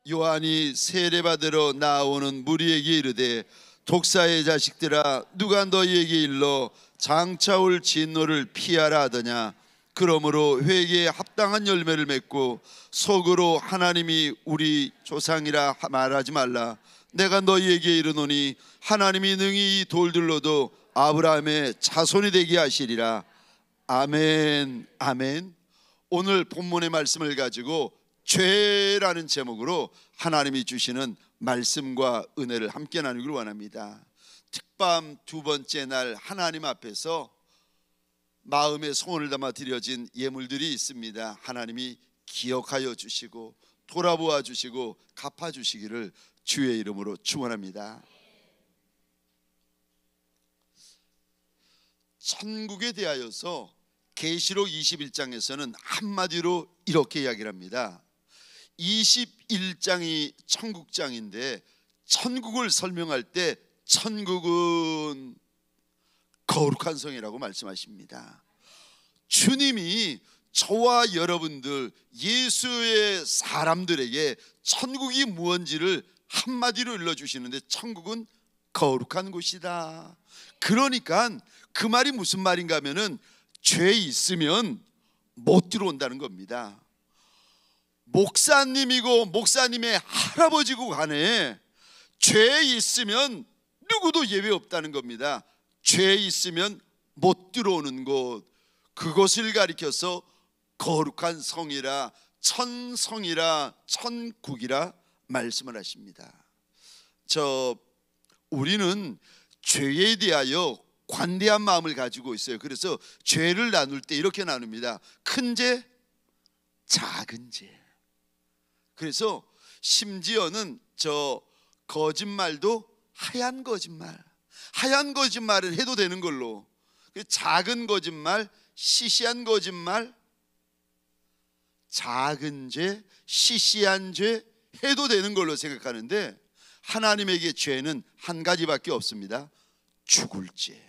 요한이 세례받으러 나오는 무리에게 이르되 독사의 자식들아 누가 너희에게 일러 장차 올 진노를 피하라 하더냐. 그러므로 회개에 합당한 열매를 맺고 속으로 하나님이 우리 조상이라 말하지 말라. 내가 너희에게 이르노니 하나님이 능히 이 돌들로도 아브라함의 자손이 되게 하시리라. 아멘. 아멘. 오늘 본문의 말씀을 가지고 죄라는 제목으로 하나님이 주시는 말씀과 은혜를 함께 나누기를 원합니다. 특밤 두 번째 날 하나님 앞에서 마음의 소원을 담아 드려진 예물들이 있습니다. 하나님이 기억하여 주시고 돌아보아 주시고 갚아 주시기를 주의 이름으로 축원합니다. 천국에 대하여서 계시록 21장에서는 한마디로 이렇게 이야기를 합니다. 21장이 천국장인데 천국을 설명할 때 천국은 거룩한 성이라고 말씀하십니다. 주님이 저와 여러분들 예수의 사람들에게 천국이 무엇인지를 한마디로 일러주시는데 천국은 거룩한 곳이다. 그러니까 그 말이 무슨 말인가 하면은 죄 있으면 못 들어온다는 겁니다. 목사님이고 목사님의 할아버지고 간에 죄 있으면 누구도 예외 없다는 겁니다. 죄 있으면 못 들어오는 곳, 그것을 가리켜서 거룩한 성이라 천성이라 천국이라 말씀을 하십니다. 우리는 죄에 대하여 관대한 마음을 가지고 있어요. 그래서 죄를 나눌 때 이렇게 나눕니다. 큰 죄, 작은 죄. 그래서 심지어는 거짓말도 하얀 거짓말, 하얀 거짓말은 해도 되는 걸로, 작은 거짓말, 시시한 거짓말, 작은 죄, 시시한 죄 해도 되는 걸로 생각하는데 하나님에게 죄는 한 가지밖에 없습니다. 죽을 죄.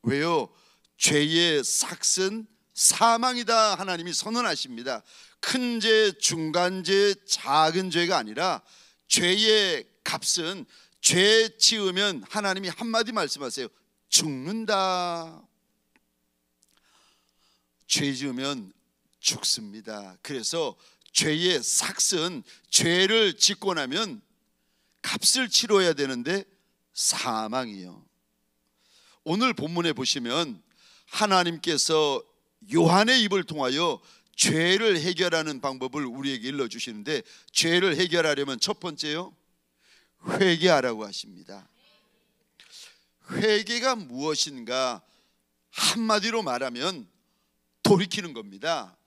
왜요? 죄의 삭은 사망이다 하나님이 선언하십니다. 큰 죄, 중간 죄, 작은 죄가 아니라 죄의 값은 죄 지으면 하나님이 한마디 말씀하세요. 죽는다. 죄 지으면 죽습니다. 그래서 죄의 삭은 죄를 짓고 나면 값을 치러야 되는데 사망이요. 오늘 본문에 보시면 하나님께서 요한의 입을 통하여 죄를 해결하는 방법을 우리에게 일러주시는데 죄를 해결하려면 첫 번째요, 회개하라고 하십니다. 회개가 무엇인가? 한마디로 말하면 돌이키는 겁니다.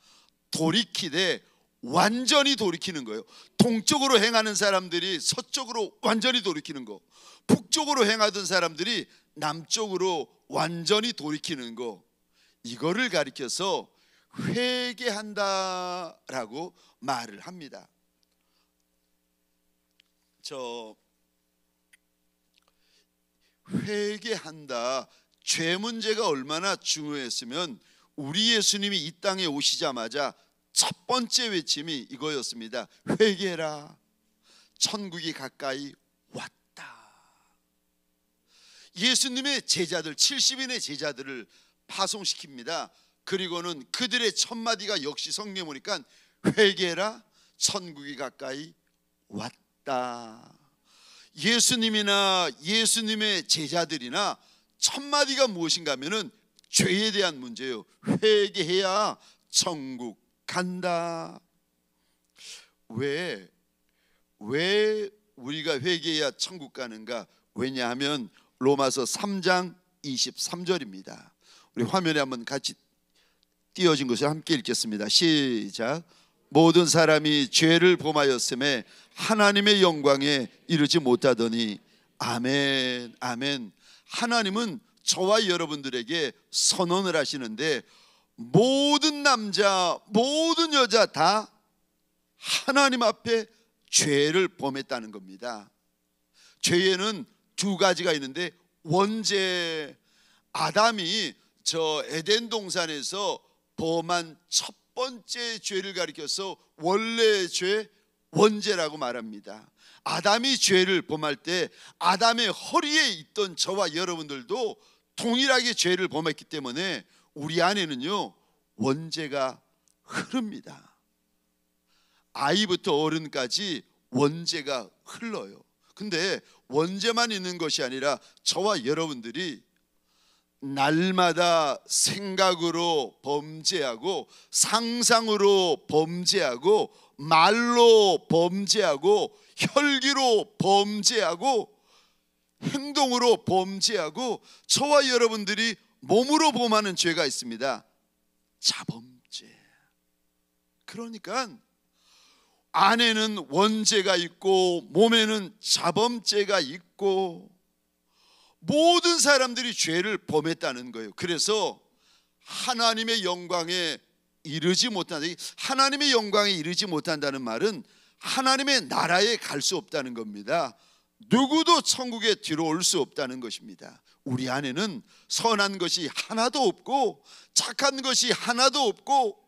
돌이키되 완전히 돌이키는 거예요. 동쪽으로 행하는 사람들이 서쪽으로 완전히 돌이키는 거, 북쪽으로 행하던 사람들이 남쪽으로 완전히 돌이키는 거, 이거를 가리켜서 회개한다라고 말을 합니다. 회개한다. 죄 문제가 얼마나 중요했으면 우리 예수님이 이 땅에 오시자마자 첫 번째 외침이 이거였습니다. 회개해라. 천국이 가까이 왔다. 예수님의 제자들 70인의 제자들을 파송시킵니다. 그리고는 그들의 첫 마디가 역시 성경에 보니까 회개해라, 천국이 가까이 왔다. 예수님이나 예수님의 제자들이나 첫 마디가 무엇인가 하면은 죄에 대한 문제예요. 회개해야 천국 간다. 왜 우리가 회개해야 천국 가는가? 왜냐하면 로마서 3장 23절입니다. 우리 화면에 한번 같이 띄어진 것을 함께 읽겠습니다. 시작. 모든 사람이 죄를 범하였음에 하나님의 영광에 이르지 못하더니. 아멘. 아멘. 하나님은 저와 여러분들에게 선언을 하시는데 모든 남자 모든 여자 다 하나님 앞에 죄를 범했다는 겁니다. 죄에는 두 가지가 있는데 원죄, 아담이 에덴 동산에서 범한 첫 번째 죄를 가리켜서 원래의 죄, 원죄라고 말합니다. 아담이 죄를 범할 때 아담의 허리에 있던 저와 여러분들도 동일하게 죄를 범했기 때문에 우리 안에는요 원죄가 흐릅니다. 아이부터 어른까지 원죄가 흘러요. 근데 원죄만 있는 것이 아니라 저와 여러분들이 날마다 생각으로 범죄하고 상상으로 범죄하고 말로 범죄하고 혈기로 범죄하고 행동으로 범죄하고 저와 여러분들이 몸으로 범하는 죄가 있습니다. 자범죄. 그러니까 안에는 원죄가 있고 몸에는 자범죄가 있고 모든 사람들이 죄를 범했다는 거예요. 그래서 하나님의 영광에 이르지 못한다. 하나님의 영광에 이르지 못한다는 말은 하나님의 나라에 갈 수 없다는 겁니다. 누구도 천국에 들어올 수 없다는 것입니다. 우리 안에는 선한 것이 하나도 없고 착한 것이 하나도 없고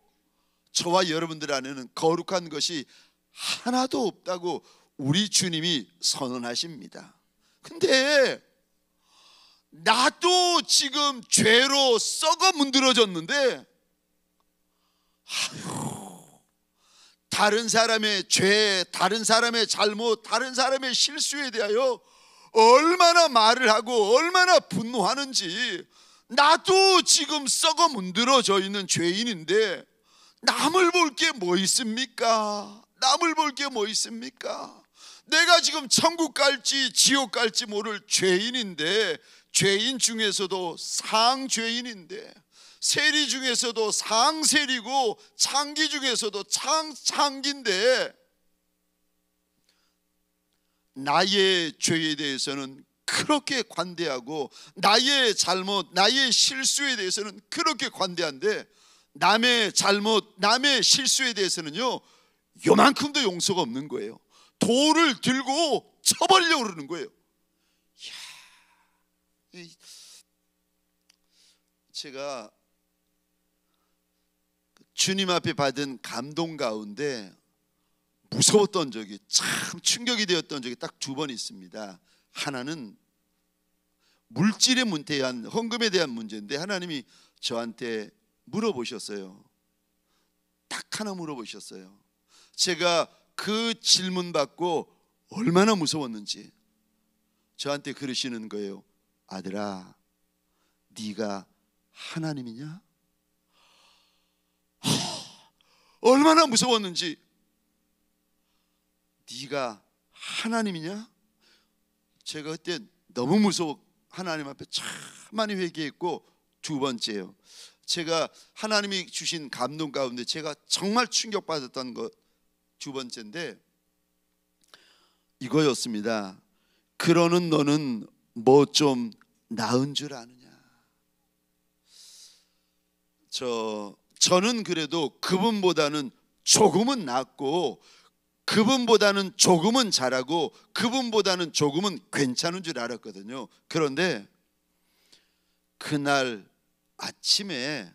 저와 여러분들 안에는 거룩한 것이 하나도 없다고 우리 주님이 선언하십니다. 근데 나도 지금 죄로 썩어 문드러졌는데 다른 사람의 죄, 다른 사람의 잘못, 다른 사람의 실수에 대하여 얼마나 말을 하고 얼마나 분노하는지, 나도 지금 썩어 문드러져 있는 죄인인데 남을 볼 게 뭐 있습니까? 남을 볼 게 뭐 있습니까? 내가 지금 천국 갈지 지옥 갈지 모를 죄인인데, 죄인 중에서도 상죄인인데, 세리 중에서도 상세리고 창기 중에서도 창기인데 나의 죄에 대해서는 그렇게 관대하고 나의 잘못, 나의 실수에 대해서는 그렇게 관대한데 남의 잘못, 남의 실수에 대해서는요 요만큼도 용서가 없는 거예요. 돌을 들고 쳐버리려고 그러는 거예요. 제가 주님 앞에 받은 감동 가운데 무서웠던 적이, 참 충격이 되었던 적이 딱 두 번 있습니다. 하나는 물질의 문제에 대한, 헌금에 대한 문제인데 하나님이 저한테 물어보셨어요. 딱 하나 물어보셨어요. 제가 그 질문 받고 얼마나 무서웠는지 저한테 그러시는 거예요. 아들아, 네가 하나님이냐? 얼마나 무서웠는지. 네가 하나님이냐? 제가 그때 너무 무서워 하나님 앞에 참 많이 회개했고, 두 번째요, 제가 하나님이 주신 감동 가운데 제가 정말 충격받았던 것 두 번째인데 이거였습니다. 그러는 너는 뭐 좀 나은 줄 아느냐? 저는 그래도 그분보다는 조금은 낫고, 그분보다는 조금은 잘하고, 그분보다는 조금은 괜찮은 줄 알았거든요. 그런데 그날 아침에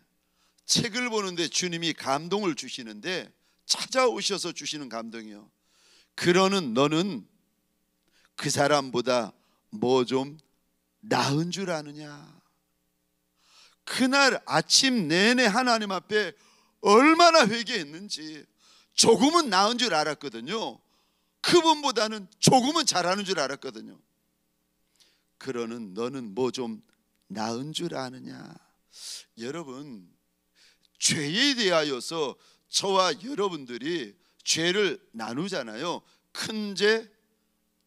책을 보는데 주님이 감동을 주시는데, 찾아오셔서 주시는 감동이요. 그러는 너는 그 사람보다 뭐 좀 나은 줄 아느냐? 그날 아침 내내 하나님 앞에 얼마나 회개했는지. 조금은 나은 줄 알았거든요. 그분보다는 조금은 잘하는 줄 알았거든요. 그러는 너는 뭐 좀 나은 줄 아느냐? 여러분, 죄에 대하여서 저와 여러분들이 죄를 나누잖아요. 큰 죄,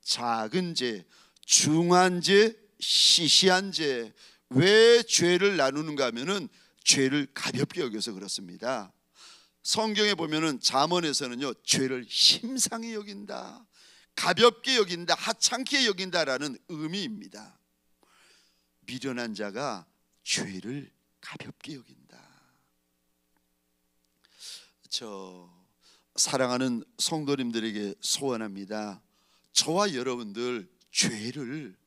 작은 죄, 중한 죄, 시시한 죄. 왜 죄를 나누는가 하면은 죄를 가볍게 여겨서 그렇습니다. 성경에 보면은 잠언에서는요, 죄를 심상히 여긴다, 가볍게 여긴다, 하찮게 여긴다라는 의미입니다. 미련한 자가 죄를 가볍게 여긴다. 사랑하는 성도님들에게 소원합니다. 저와 여러분들 죄를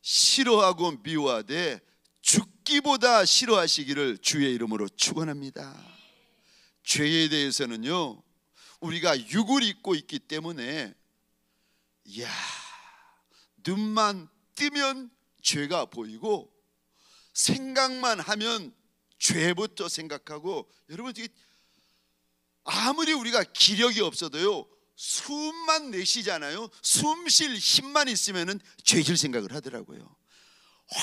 싫어하고 미워하되 죽기보다 싫어하시기를 주의 이름으로 축원합니다. 죄에 대해서는요, 우리가 육을 입고 있기 때문에 이야, 눈만 뜨면 죄가 보이고 생각만 하면 죄부터 생각하고, 여러분 아무리 우리가 기력이 없어도요 숨만 내쉬잖아요. 숨 쉴 힘만 있으면은 죄질 생각을 하더라고요. 와,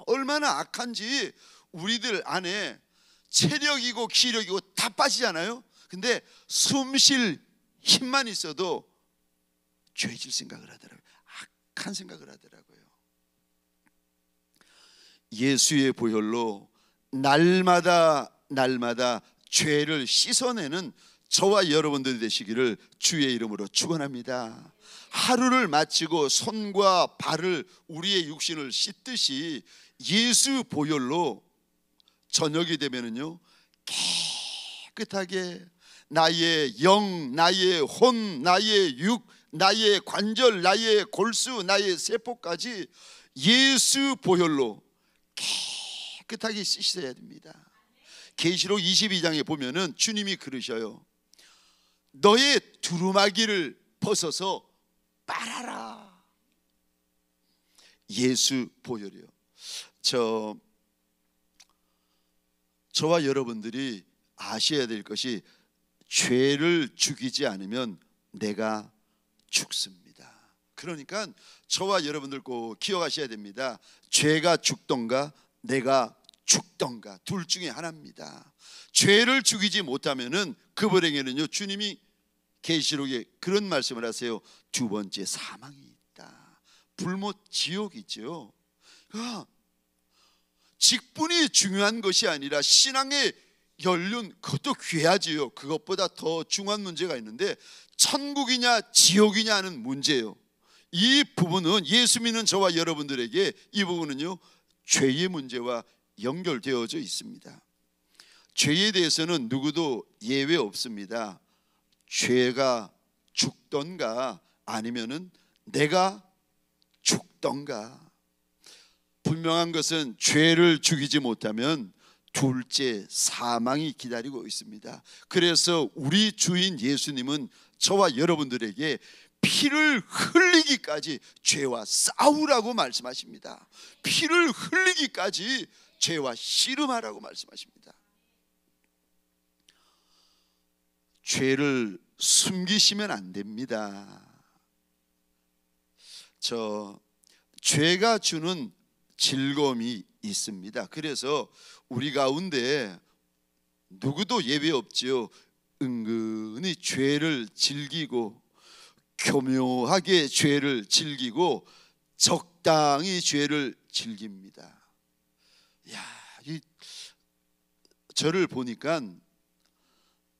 얼마나 악한지. 우리들 안에 체력이고 기력이고 다 빠지잖아요. 근데 숨 쉴 힘만 있어도 죄질 생각을 하더라고요. 악한 생각을 하더라고요. 예수의 보혈로 날마다 죄를 씻어내는 저와 여러분들이 되시기를 주의 이름으로 축원합니다. 하루를 마치고 손과 발을, 우리의 육신을 씻듯이 예수 보혈로 저녁이 되면은요 깨끗하게 나의 영, 나의 혼, 나의 육, 나의 관절, 나의 골수, 나의 세포까지 예수 보혈로 깨끗하게 씻어야 됩니다. 계시록 22장에 보면은 주님이 그러셔요. 너의 두루마기를 벗어서 빨아라. 예수 보혈이요. 저와 여러분들이 아셔야 될 것이, 죄를 죽이지 않으면 내가 죽습니다. 그러니까 저와 여러분들 꼭 기억하셔야 됩니다. 죄가 죽던가 내가 죽던가 둘 중에 하나입니다. 죄를 죽이지 못하면은 그 불행에는요, 주님이 계시록에 그런 말씀을 하세요. 두 번째 사망이 있다. 불못 지옥이죠. 직분이 중요한 것이 아니라 신앙의 연륜, 그것도 귀하지요. 그것보다 더 중요한 문제가 있는데 천국이냐 지옥이냐 하는 문제예요. 이 부분은 예수 믿는 저와 여러분들에게 이 부분은요 죄의 문제와 연결되어져 있습니다. 죄에 대해서는 누구도 예외 없습니다. 죄가 죽던가 아니면은 내가 죽던가. 분명한 것은 죄를 죽이지 못하면 둘째 사망이 기다리고 있습니다. 그래서 우리 주인 예수님은 저와 여러분들에게 피를 흘리기까지 죄와 싸우라고 말씀하십니다. 피를 흘리기까지 죄와 씨름하라고 말씀하십니다. 죄를 숨기시면 안 됩니다. 죄가 주는 즐거움이 있습니다. 그래서 우리 가운데 누구도 예외 없지요. 은근히 죄를 즐기고 교묘하게 죄를 즐기고 적당히 죄를 즐깁니다. 저를 보니까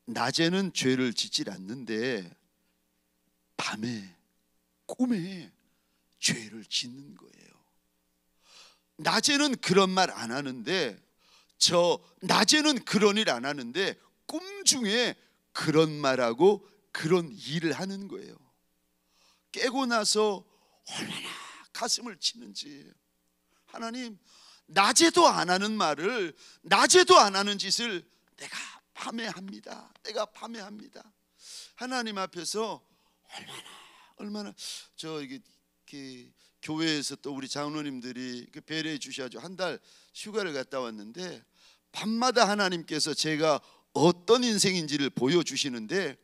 낮에는 죄를 짓질 않는데 밤에 꿈에 죄를 짓는 거예요. 낮에는 그런 말 안 하는데, 낮에는 그런 일 안 하는데 꿈 중에 그런 말하고 그런 일을 하는 거예요. 깨고 나서 얼마나 가슴을 치는지. 하나님, 낮에도 안 하는 말을, 낮에도 안 하는 짓을 내가 밤에 합니다. 내가 밤에 합니다. 하나님 앞에서 얼마나 교회에서 또 우리 장로님들이 배려해 주셔가지고 한 달 휴가를 갔다 왔는데 밤마다 하나님께서 제가 어떤 인생인지를 보여주시는데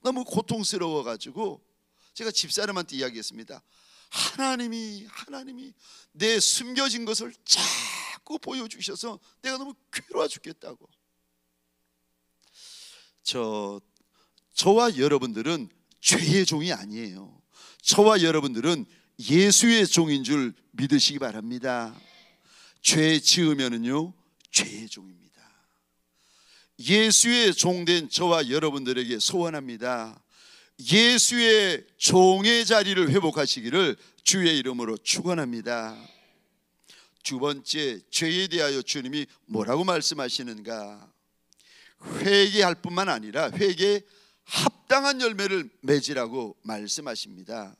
너무 고통스러워가지고 제가 집사람한테 이야기했습니다. 하나님이 내 숨겨진 것을 자꾸 보여주셔서 내가 너무 괴로워 죽겠다고. 저와 여러분들은 죄의 종이 아니에요. 저와 여러분들은 예수의 종인 줄 믿으시기 바랍니다. 죄 지으면은요 죄의 종입니다. 예수의 종된 저와 여러분들에게 소원합니다. 예수의 종의 자리를 회복하시기를 주의 이름으로 축원합니다. 두 번째, 죄에 대하여 주님이 뭐라고 말씀하시는가? 회개할 뿐만 아니라 회개에 합당한 열매를 맺으라고 말씀하십니다.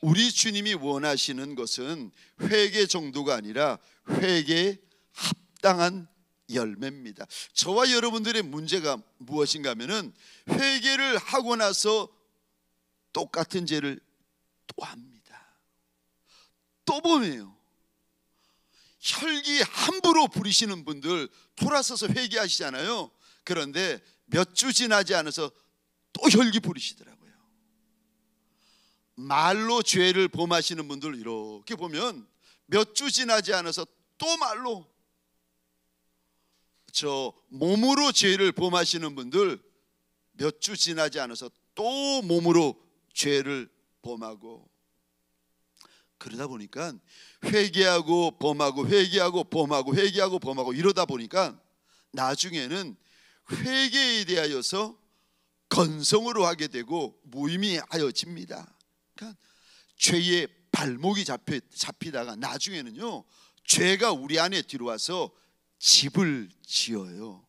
우리 주님이 원하시는 것은 회개 정도가 아니라 회개에 합당한 열매입니다. 저와 여러분들의 문제가 무엇인가 하면은 회개를 하고 나서 똑같은 죄를 또 합니다. 또 범해요. 혈기 함부로 부리시는 분들 돌아서서 회개하시잖아요. 그런데 몇 주 지나지 않아서 또 혈기 부리시더라고요. 말로 죄를 범하시는 분들 이렇게 보면 몇 주 지나지 않아서 또 말로, 저 몸으로 죄를 범하시는 분들 몇 주 지나지 않아서 또 몸으로 죄를 범하고, 그러다 보니까 회개하고 범하고 회개하고 범하고 회개하고 범하고 이러다 보니까 나중에는 회개에 대하여서 건성으로 하게 되고 무의미하여집니다. 그러니까 죄의 발목이 잡히다가 나중에는요, 죄가 우리 안에 들어와서 집을 지어요.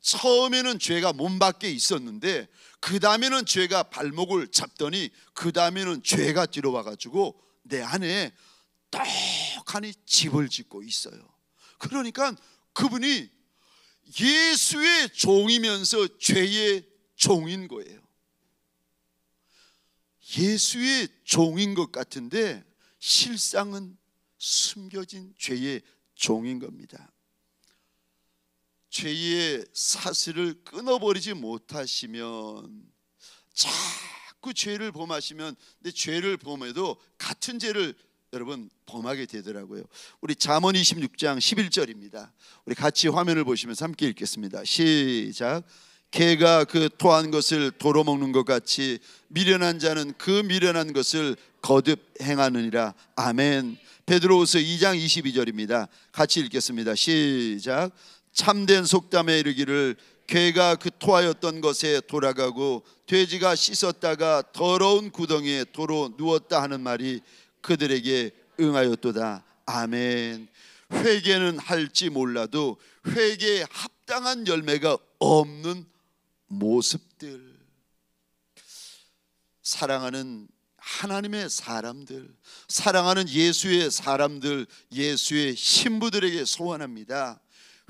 처음에는 죄가 몸 밖에 있었는데 그 다음에는 죄가 발목을 잡더니 그 다음에는 죄가 들어와 가지고 내 안에 떡하니 집을 짓고 있어요. 그러니까 그분이 예수의 종이면서 죄의 종인 거예요. 예수의 종인 것 같은데 실상은 숨겨진 죄의 종인 겁니다. 죄의 사슬을 끊어버리지 못하시면 자꾸 죄를 범하시면, 근데 죄를 범해도 같은 죄를 여러분 범하게 되더라고요. 우리 잠언 26장 11절입니다. 우리 같이 화면을 보시면서 함께 읽겠습니다. 시작. 개가 그 토한 것을 도로 먹는 것 같이 미련한 자는 그 미련한 것을 거듭 행하느니라. 아멘. 베드로후서 2장 22절입니다. 같이 읽겠습니다. 시작. 참된 속담에 이르기를 개가 그 토하였던 것에 돌아가고 돼지가 씻었다가 더러운 구덩이에 도로 누웠다 하는 말이 그들에게 응하였도다. 아멘. 회개는 할지 몰라도 회개에 합당한 열매가 없는 모습들, 사랑하는 하나님의 사람들, 사랑하는 예수의 사람들, 예수의 신부들에게 소원합니다.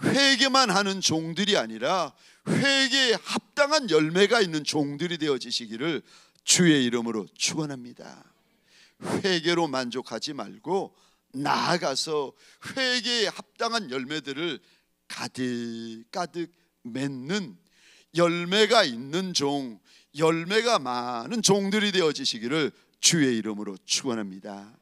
회개만 하는 종들이 아니라 회개에 합당한 열매가 있는 종들이 되어지시기를 주의 이름으로 축원합니다. 회개로 만족하지 말고 나아가서 회개에 합당한 열매들을 가득가득 맺는 열매가 있는 종, 열매가 많은 종들이 되어지시기를 주의 이름으로 축원합니다.